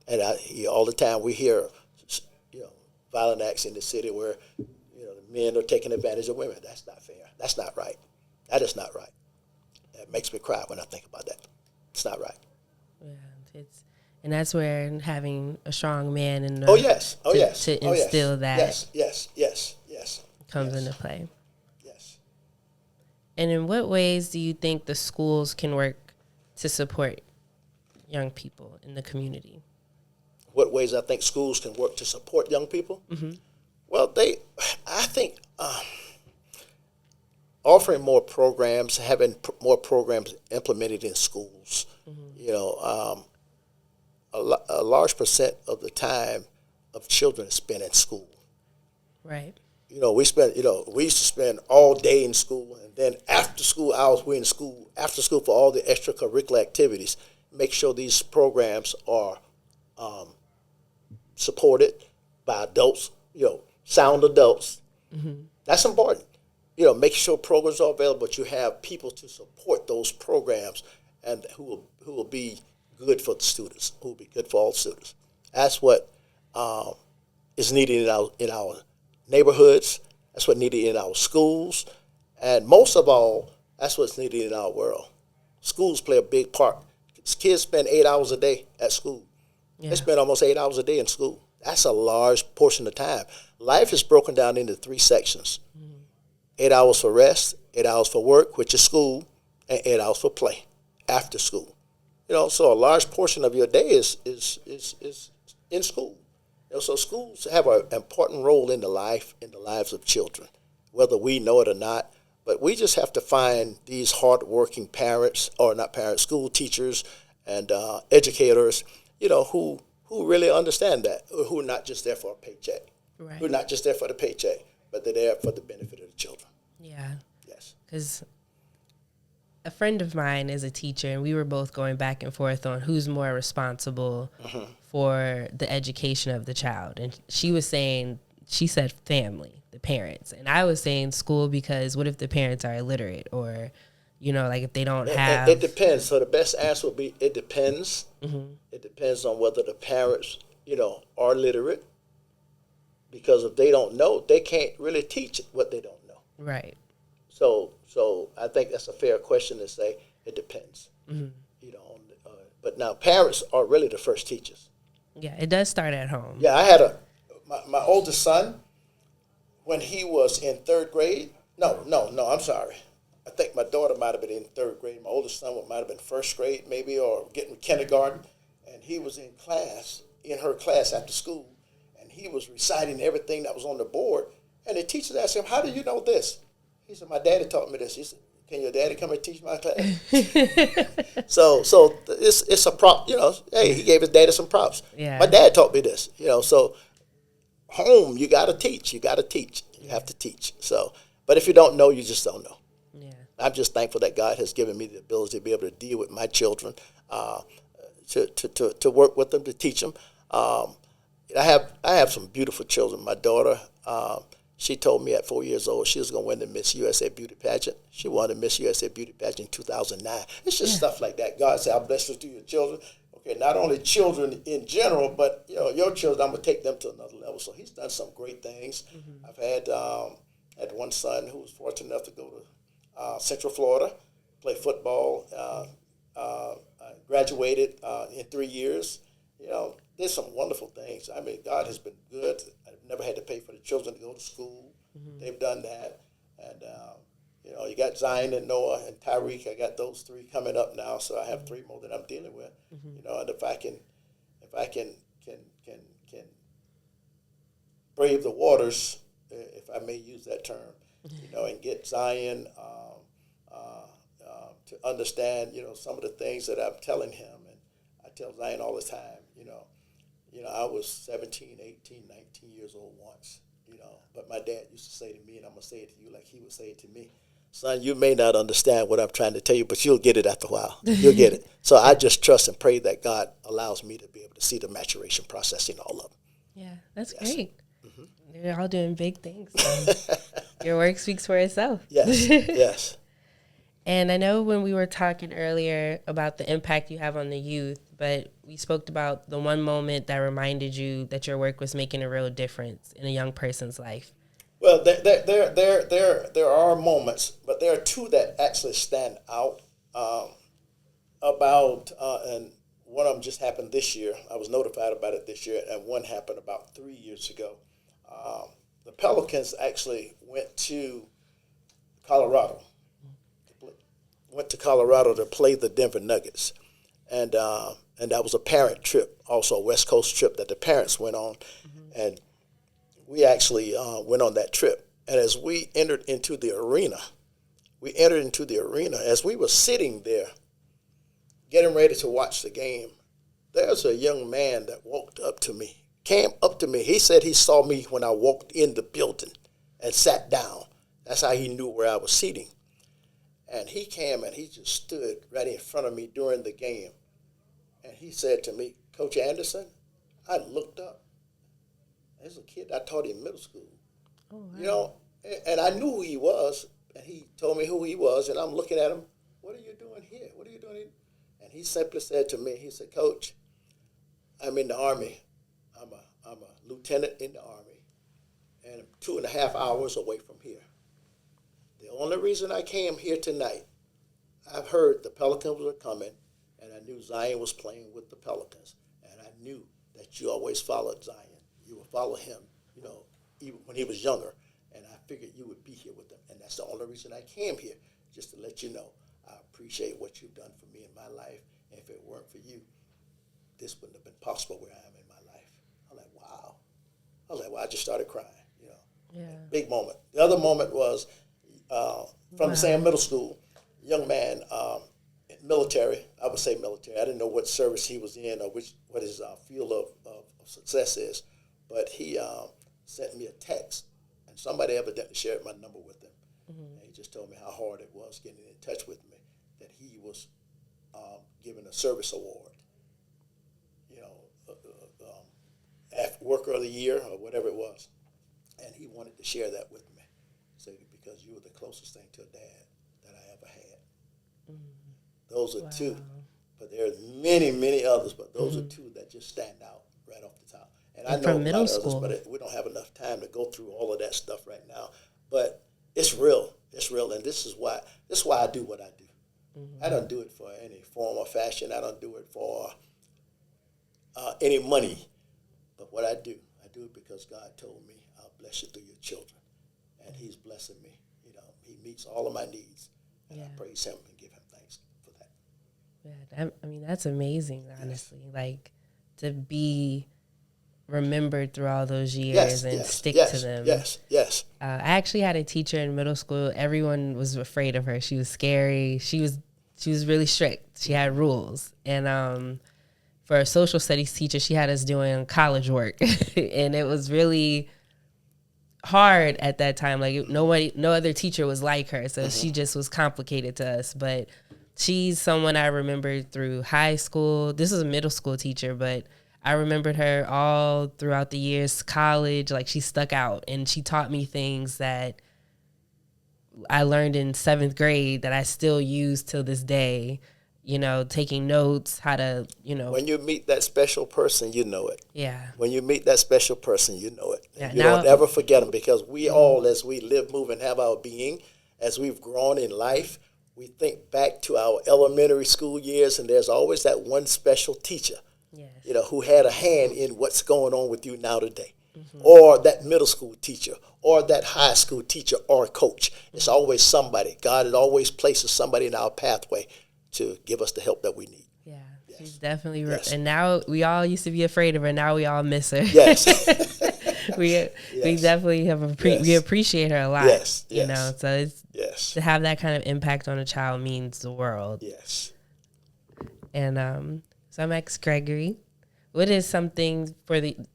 And all the time we hear, violent acts in the city where, men are taking advantage of women. That's not fair. That's not right. That is not right. That makes me cry when I think about that. It's not right. Yeah, and that's where having a strong man and to instill that yes comes into play. Yes. And in what ways do you think the schools can work to support young people in the community? What ways I think schools can work to support young people? Mm-hmm. Well, I think offering more programs, having more programs implemented in schools. Mm-hmm. A large percent of the time of children is spent in school. Right. We used to spend all day in school, and then after school hours we're in school, after school for all the extracurricular activities. Make sure these programs are supported by adults, sound adults. Mm-hmm. That's important. Make sure programs are available, but you have people to support those programs and who will be good for the students, who will be good for all students. That's what is needed in our neighborhoods. That's what's needed in our schools. And most of all, that's what's needed in our world. Schools play a big part. Kids spend 8 hours a day at school. Yeah. They spend almost 8 hours a day in school. That's a large portion of time. Life is broken down into 3 sections. 8 hours for rest, 8 hours for work, which is school, and 8 hours for play after school. So a large portion of your day is in school. So schools have an important role in the lives of children, whether we know it or not. But we just have to find these hardworking school teachers and educators, who really understand that, who are not just there for a paycheck. Right. Who are not just there for the paycheck, but they're there for the benefit of the children. Yeah. Yes. Because a friend of mine is a teacher, and we were both going back and forth on who's more responsible for the education of the child. And she said family, the parents. And I was saying school, because what if the parents are illiterate, or, if they don't have... It depends. So the best answer would be it depends. Mm-hmm. It depends on whether the parents, are literate. Because if they don't know, they can't really teach what they don't know. Right. So I think that's a fair question to say it depends. Mm-hmm. But now parents are really the first teachers. Yeah, it does start at home. Yeah, I had my oldest son, when he was in 3rd grade. No, I'm sorry. I think my daughter might have been in 3rd grade. My oldest son might have been 1st grade maybe, or getting kindergarten. And he was in her class after school. And he was reciting everything that was on the board. And the teacher asked him, "How do you know this?" He said, "My daddy taught me this." He said, "Can your daddy come and teach my class?" so it's a prop, hey, he gave his daddy some props. Yeah. My dad taught me this, so home, you got to teach. You have to teach. So, but if you don't know, you just don't know. Yeah. I'm just thankful that God has given me the ability to be able to deal with my children, to work with them, to teach them. I have some beautiful children. My daughter, she told me at 4 years old she was going to win the Miss USA Beauty Pageant. She won the Miss USA Beauty Pageant in 2009. It's just stuff like that. God said, "I bless you through your children." Okay, not only children in general, but your children, I'm going to take them to another level. So he's done some great things. Mm-hmm. I've had one son who was fortunate enough to go to Central Florida, play football, graduated in 3 years. There's some wonderful things. I mean, God has been good. I've never had to pay for the children to go to school. Mm-hmm. They've done that. And, you got Zion and Noah and Tyreek. I got those 3 coming up now, so I have 3 more that I'm dealing with. Mm-hmm. And if I can brave the waters, if I may use that term, and get Zion to understand, some of the things that I'm telling him. And I tell Zion all the time, You know, I was 17, 18, 19 years old once, you know. But my dad used to say to me, and I'm going to say it to you like he would say it to me, son, you may not understand what I'm trying to tell you, but you'll get it after a while. You'll get it. So I just trust and pray that God allows me to be able to see the maturation process in all of them. Yeah, that's great. Mm-hmm. You're all doing big things. So your work speaks for itself. Yes, yes. And I know when we were talking earlier about the impact you have on the youth, but we spoke about the one moment that reminded you that your work was making a real difference in a young person's life. Well, there are moments, but there are two that actually stand out and one of them just happened this year. I was notified about it this year, and one happened about 3 years ago. The Pelicans actually went to Colorado. To play the Denver Nuggets, and that was a parent trip, also a West Coast trip that the parents went on, and we actually went on that trip. And as we entered into the arena, as we were sitting there, getting ready to watch the game, there's a young man that came up to me. He said he saw me when I walked in the building and sat down. That's how he knew where I was sitting. And he came and he just stood right in front of me during the game. And he said to me, Coach Anderson, I looked up. There's a kid I taught in middle school. Oh, wow. You know, and I knew who he was. And he told me who he was. And I'm looking at him, what are you doing here? What are you doing here? And he simply said to me, he said, Coach, I'm in the Army. I'm a lieutenant in the Army. And I'm 2.5 hours away from here. The only reason I came here tonight, I've heard the Pelicans were coming, and I knew Zion was playing with the Pelicans, and I knew that you always followed Zion. You would follow him, you know, even when he was younger, and I figured you would be here with him, and that's the only reason I came here, just to let you know I appreciate what you've done for me in my life, and if it weren't for you, this wouldn't have been possible where I am in my life. I'm like, wow. I just started crying, you know. Yeah. Big moment. The other moment was, from the same middle school, young man, military. I would say military. I didn't know what service he was in or what his field of success is, but he sent me a text, and somebody evidently shared my number with him. Mm-hmm. And he just told me how hard it was getting in touch with me, that he was given a service award, you know, worker of the year or whatever it was, and he wanted to share that with me. Because you were the closest thing to a dad that I ever had. Mm-hmm. Those are two. But there are many, many others, but those are two that just stand out right off the top. And I know a lot of others, but we don't have enough time to go through all of that stuff right now. But it's real. It's real, and this is why I do what I do. Mm-hmm. I don't do it for any form or fashion. I don't do it for any money. But what I do it because God told me, I'll bless you through your children. And he's blessing me. You know, he meets all of my needs. And I praise him and give him thanks for that. Yeah, that's amazing, honestly. Yes. Like, to be remembered through all those years and stick to them. Yes. I actually had a teacher in middle school. Everyone was afraid of her. She was scary. She was really strict. She had rules. And for a social studies teacher, she had us doing college work. And it was really hard at that time. Like, no other teacher was like her, so she just was complicated to us. But she's someone I remembered through high school. This was a middle school teacher, but I remembered her all throughout the years. College, like, she stuck out, and she taught me things that I learned in 7th grade that I still use till this day. You know, taking notes, how to, you know. When you meet that special person, you know it. Yeah. When you meet that special person, you know it. Yeah, you don't ever forget them, because we all, as we live, move, and have our being, as we've grown in life, we think back to our elementary school years, and there's always that one special teacher, you know, who had a hand in what's going on with you now today. Mm-hmm. Or that middle school teacher, or that high school teacher or coach. It's always somebody. God always places somebody in our pathway to give us the help that we need. Yeah, she's definitely, and now we all used to be afraid of her. Now we all miss her. Yes. we definitely we appreciate her a lot. Yes. You know, so it's to have that kind of impact on a child means the world. Yes. And so I'm ex Gregory. What is something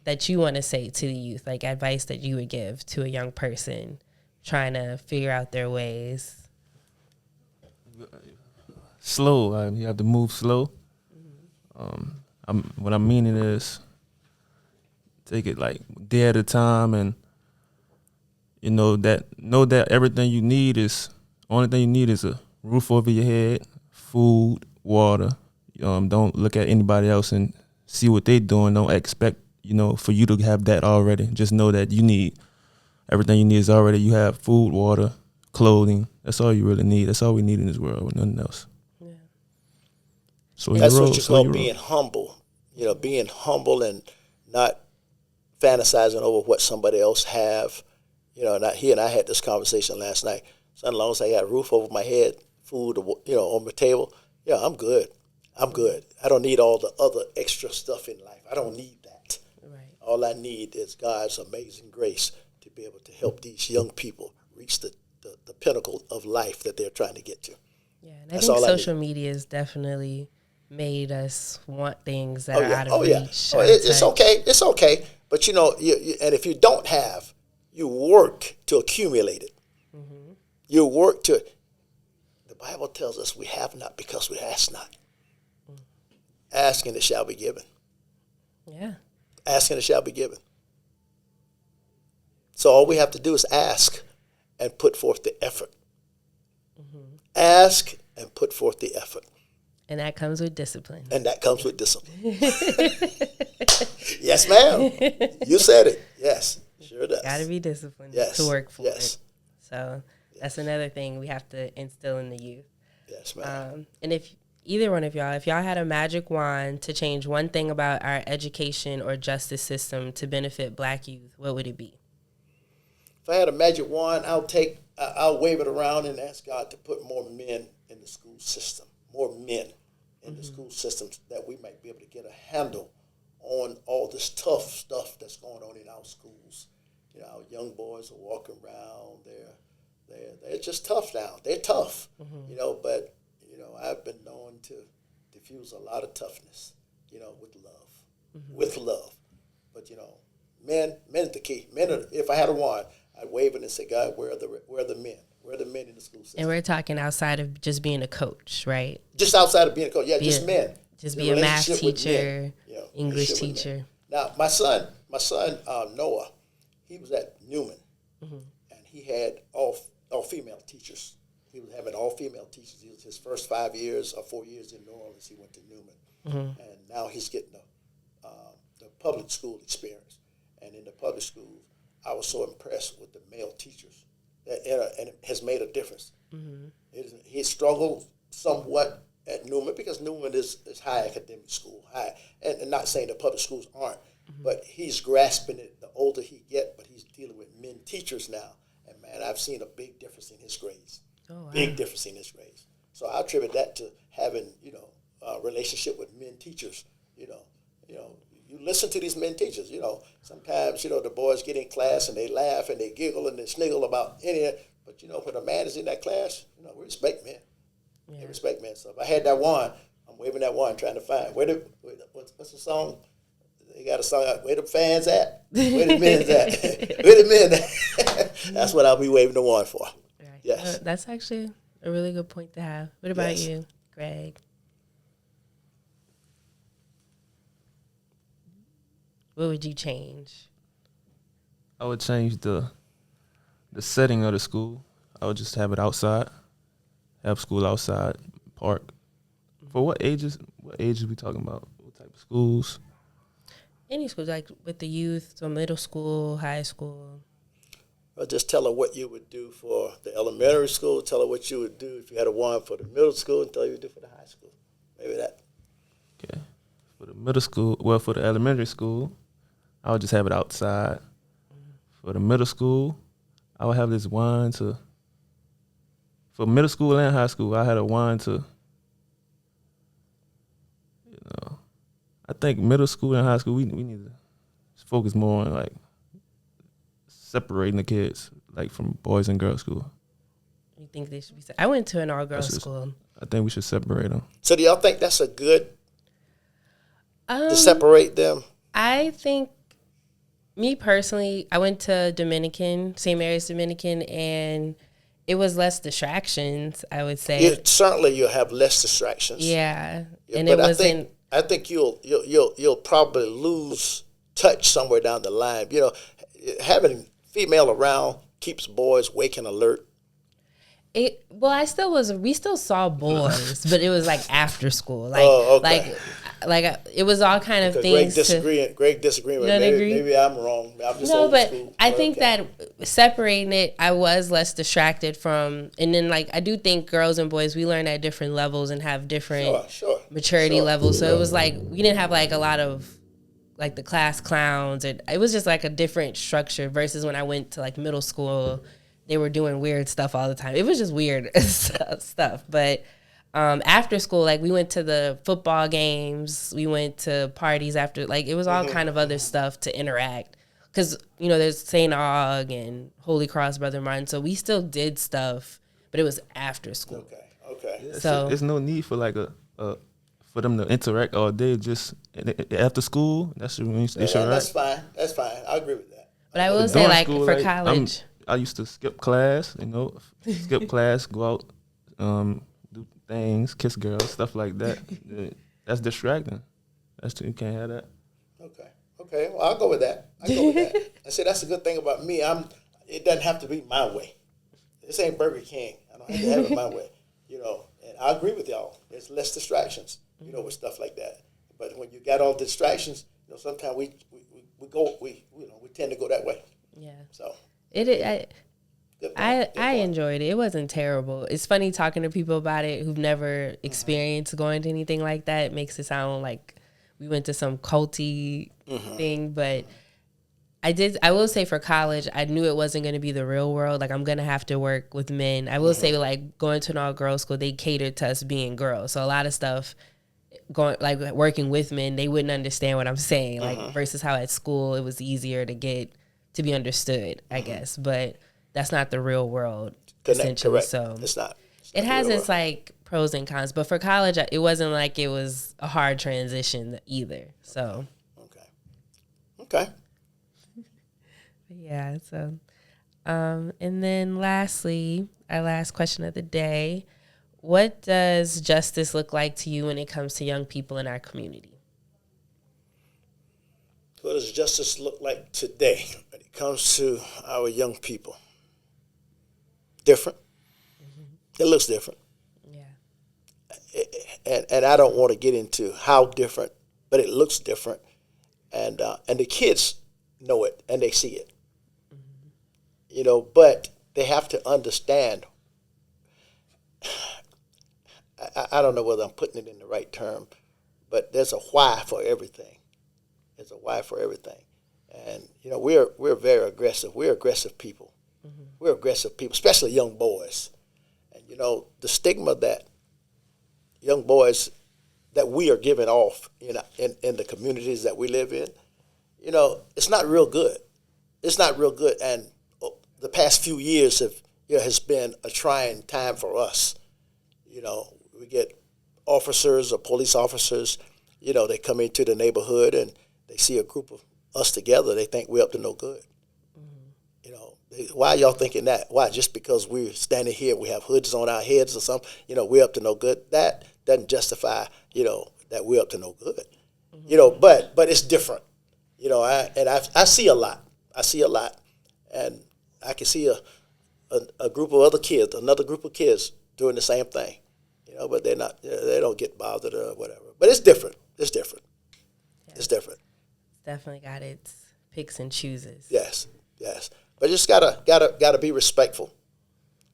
that you want to say to the youth, like advice that you would give to a young person trying to figure out their ways? Slow. You have to move slow. What I'm meaning is take it like day at a time, and know that everything you need is only thing you need is a roof over your head, food, water. Don't look at anybody else and see what they're doing. Don't expect for you to have that already. Just know that you need everything you need is already. You have food, water, clothing. That's all you really need. That's all we need in this world, with nothing else. Yeah. So that's what you call being humble. Being humble and not fantasizing over what somebody else have. He and I had this conversation last night. So as long as I got a roof over my head, food, on my table, yeah, I'm good. I'm good. I don't need all the other extra stuff in life. I don't need that. Right. All I need is God's amazing grace to be able to help these young people reach the pinnacle of life that they're trying to get to. Yeah, and I think social media has definitely made us want things that are out of reach. It's okay. It's okay. But, and if you don't have, you work to accumulate it. Mm-hmm. You work to, the Bible tells us we have not because we ask not. Mm. Ask and it shall be given. Yeah. Ask and it shall be given. So all we have to do is ask and put forth the effort. Mm-hmm. Ask and put forth the effort. And that comes with discipline. Yes, ma'am. You said it. Yes, sure does. Got to be disciplined to work for it. So that's another thing we have to instill in the youth. Yes, ma'am. And if either one of y'all, if y'all had a magic wand to change one thing about our education or justice system to benefit Black youth, what would it be? If I had a magic wand, I'll wave it around and ask God to put more men in the school system, more men in the school systems, that we might be able to get a handle on all this tough stuff that's going on in our schools. Our young boys are walking around. They're just tough now. They're tough, but I've been known to diffuse a lot of toughness, with love, with love. But men are the key. If I had a wand, I'd wave it and say, God, where are the men? Where are the men in the school system? And we're talking outside of just being a coach, right? Just outside of being a coach, just men. Just be a math teacher, English teacher. Now, my son Noah, he was at Newman, and he had all female teachers. He was having all female teachers. It was his first 4 years in New Orleans. He went to Newman, and now he's getting the public school experience. And in the public schools, I was so impressed with the male teachers, and it has made a difference. Mm-hmm. He struggled somewhat at Newman because Newman is high academic school, and not saying the public schools aren't, but he's grasping it the older he gets, but he's dealing with men teachers now. And man, I've seen a big difference in his grades. Oh, wow. Big difference in his grades. So I attribute that to having, a relationship with men teachers. You listen to these men teachers, sometimes, the boys get in class and they laugh and they giggle and they sniggle about anything. But, when a man is in that class, we respect men. Yeah. They respect men. So if I had that wand, I'm waving that wand trying to find, what's the song? They got a song out, where the fans at? Where the men's at? Where the men at? That's what I'll be waving the wand for. Right. Yes. That's actually a really good point to have. What about you, Greg? What would you change? I would change the setting of the school. I would just have it outside. Have school outside, park. For what ages? What ages we talking about? What type of schools? Any schools, like with the youth, so middle school, high school. Well, just tell her what you would do for the elementary school. Tell her what you would do if you had a wand for the middle school, and tell her what you would do for the high school. Maybe that. Okay. For the middle school, for the elementary school, I would just have it outside. For the middle school, I would have this wand to. For middle school and high school, I had a wand to. I think middle school and high school, we need to focus more on like separating the kids, like from boys and girls school. You think they should be? I went to an all girls school. I think we should separate them. So do y'all think that's a good to separate them? I think, me personally, I went to St. Mary's Dominican, and it was less distractions, I would say. Certainly you'll have less distractions. Yeah. And but it wasn't. I think you'll probably lose touch somewhere down the line. You know, having female around keeps boys awake and alert. We still saw boys, but it was like after school. Like, it was all kind of things. Great disagreement. Maybe I'm wrong. I'm just no, but school. I think that separating it, I was less distracted from, and then like I do think girls and boys, we learn at different levels and have different maturity levels. So it was like we didn't have like a lot of like the class clowns, and it was just like a different structure versus when I went to like middle school. They were doing weird stuff all the time. It was just weird stuff. But after school, like we went to the football games. We went to parties after. Like it was all kind of other stuff to interact. Because, you know, there's St. Aug and Holy Cross, Brother Martin. So we still did stuff, but it was after school. Okay. Yeah, so there's no need for like for them to interact all day. Just after school, that's when you should. That's fine. I agree with that. But I will say, like, school, for college. I used to skip class, go out, do things, kiss girls, stuff like that. That's distracting. You can't have that. Okay. Well, I'll go with that. I say that's the good thing about me. It doesn't have to be my way. This ain't Burger King. I don't have to have it my way. You know, and I agree with y'all. There's less distractions, you know, with stuff like that. But when you got all distractions, you know, sometimes we tend to go that way. Yeah. So. I enjoyed it. It wasn't terrible. It's funny talking to people about it who've never experienced going to anything like that. It makes it sound like we went to some culty thing, but I will say for college, I knew it wasn't going to be the real world. Like I'm going to have to work with men. I will say like going to an all girls school, they catered to us being girls. So a lot of stuff working with men, they wouldn't understand what I'm saying. Like versus how at school it was easier to be understood, I guess, but that's not the real world, essentially. Correct. So it's not. It has its like pros and cons, but for college, it wasn't like it was a hard transition either. So, okay. Yeah. So, and then lastly, our last question of the day: what does justice look like to you when it comes to young people in our community? What does justice look like today when it comes to our young people? Different. It looks different. Yeah. And I don't want to get into how different, but it looks different. And the kids know it and they see it. You know, but they have to understand. I don't know whether I'm putting it in the right term, but there's a why for everything. There's a why for everything. And, you know, we're very aggressive. We're aggressive people. We're aggressive people, especially young boys. And, you know, the stigma that young boys, that we are giving off in the communities that we live in, you know, it's not real good. It's not real good. And the past few years has been a trying time for us. You know, we get officers or police officers, you know, they come into the neighborhood and they see a group of us together, they think we're up to no good. You know, why are y'all thinking that? Why? Just because we're standing here, we have hoods on our heads or something, you know, we're up to no good? That doesn't justify, you know, that we're up to no good. You know, but it's different. You know, I see a lot. And I can see a group of other kids, another group of kids doing the same thing. You know, but they don't get bothered or whatever. But it's different. It's different. Definitely got its picks and chooses. Yes. But just gotta be respectful.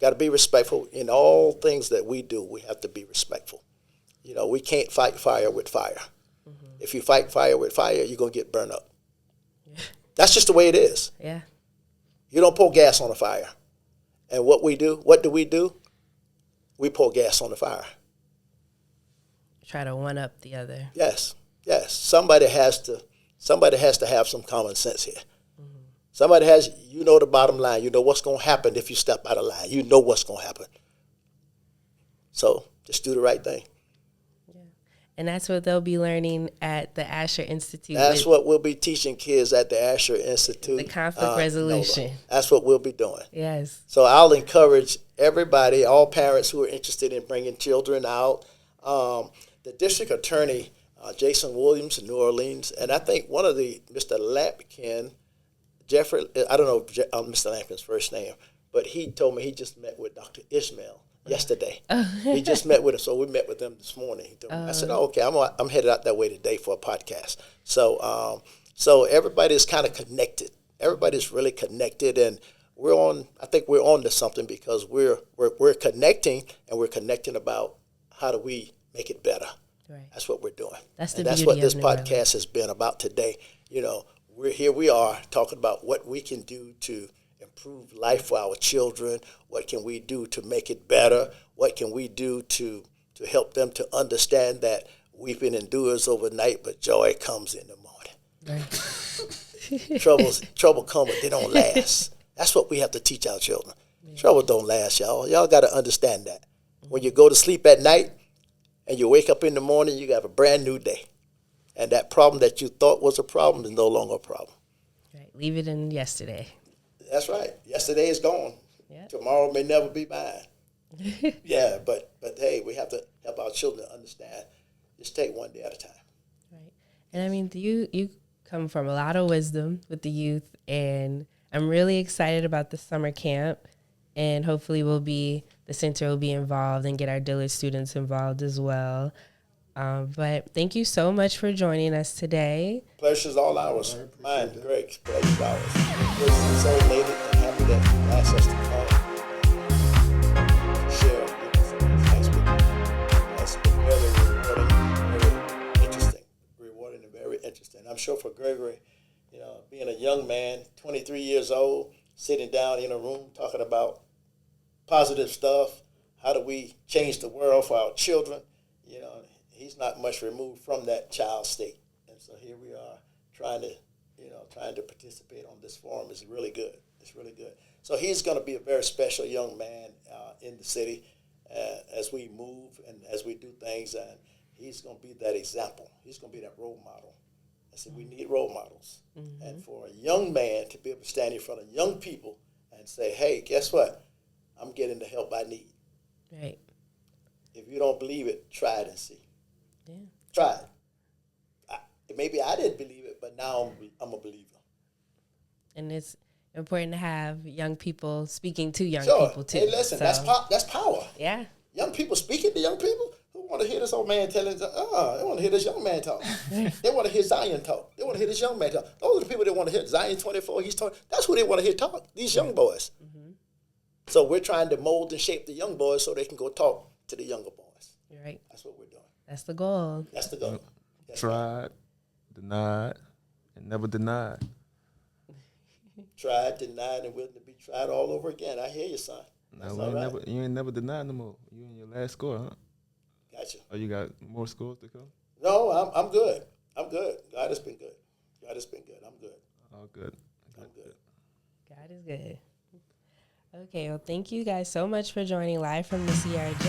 Gotta be respectful in all things that we do. We have to be respectful. You know, we can't fight fire with fire. If you fight fire with fire, you're gonna get burned up. That's just the way it is. Yeah. You don't pour gas on a fire. And what do we do? We pour gas on the fire. Try to one up the other. Yes. Somebody has to have some common sense here. Somebody has, you know, the bottom line. You know what's going to happen if you step out of line. You know what's going to happen. So just do the right thing. Yeah. And that's what they'll be learning at the Asher Institute. That's what we'll be teaching kids at the Asher Institute. The conflict resolution. No. That's what we'll be doing. Yes. So I'll encourage everybody, all parents who are interested in bringing children out. The district attorney, Jason Williams in New Orleans, and I think one of Mr. Lampkin, Jeffrey, I don't know Mr. Lampkin's first name, but he told me he just met with Dr. Ishmael yesterday. He just met with him, so we met with them this morning. He told me, I said, okay, I'm headed out that way today for a podcast. So everybody's kind of connected. Everybody's really connected, and I think we're on to something because we're connecting, and we're connecting about how do we make it better. Right. That's what we're doing. That's what this podcast has been about today. We are talking about what we can do to improve life for our children. What can we do to make it better? What can we do to help them to understand that weeping endures overnight, but joy comes in the morning. Right. Trouble come, but they don't last. That's what we have to teach our children. Yeah. Trouble don't last, y'all. Y'all got to understand that. When you go to sleep at night and you wake up in the morning, you got a brand new day. And that problem that you thought was a problem is no longer a problem. Right. Leave it in yesterday. That's right. Yesterday is gone. Yep. Tomorrow may never be mine. Yeah, but hey, we have to help our children understand. Just take one day at a time. Right. And I mean, you come from a lot of wisdom with the youth, and I'm really excited about the summer camp, and hopefully the center will be involved and get our Dillard students involved as well. But thank you so much for joining us today. Pleasure's all ours. Mine, Greg. Pleasure's ours. We're so elated and happy that you asked us to come and share with you. It's been very rewarding and very interesting. I'm sure for Gregory, being a young man, 23 years old, sitting down in a room talking about positive stuff, how do we change the world for our children, he's not much removed from that child state. And so here we are trying to participate on this forum. Is really good. It's really good. So he's going to be a very special young man in the city as we move and as we do things, and he's going to be that example. He's going to be that role model. I said we need role models. Mm-hmm. And for a young man to be able to stand in front of young people and say, hey, guess what? I'm getting the help I need. Right. If you don't believe it, try it and see. Yeah. Try it. Maybe I didn't believe it, but now I'm a believer. And it's important to have young people speaking to young people too. Hey, listen, so. That's power. Yeah. Young people speaking to young people who want to hear this old man telling. They want to hear this young man talk. They want to hear Zion talk. They want to hear this young man talk. Those are the people that want to hear Zion 24. He's talking. That's who they want to hear talk. These young boys. Mm-hmm. So we're trying to mold and shape the young boys so they can go talk to the younger boys. You're right. That's what we're doing. That's the goal. That's the goal. That's tried, denied, and never denied. Tried, denied, and willing to be tried all over again. I hear you, son. No, you ain't never denied no more. You in your last score, huh? Gotcha. Oh, you got more scores to come? No, I'm good. I'm good. God has been good. God has been good. I'm good. Oh, good. I'm good. God is good. Okay, well, thank you guys so much for joining live from the CRJ.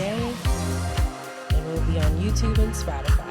And we'll be on YouTube and Spotify.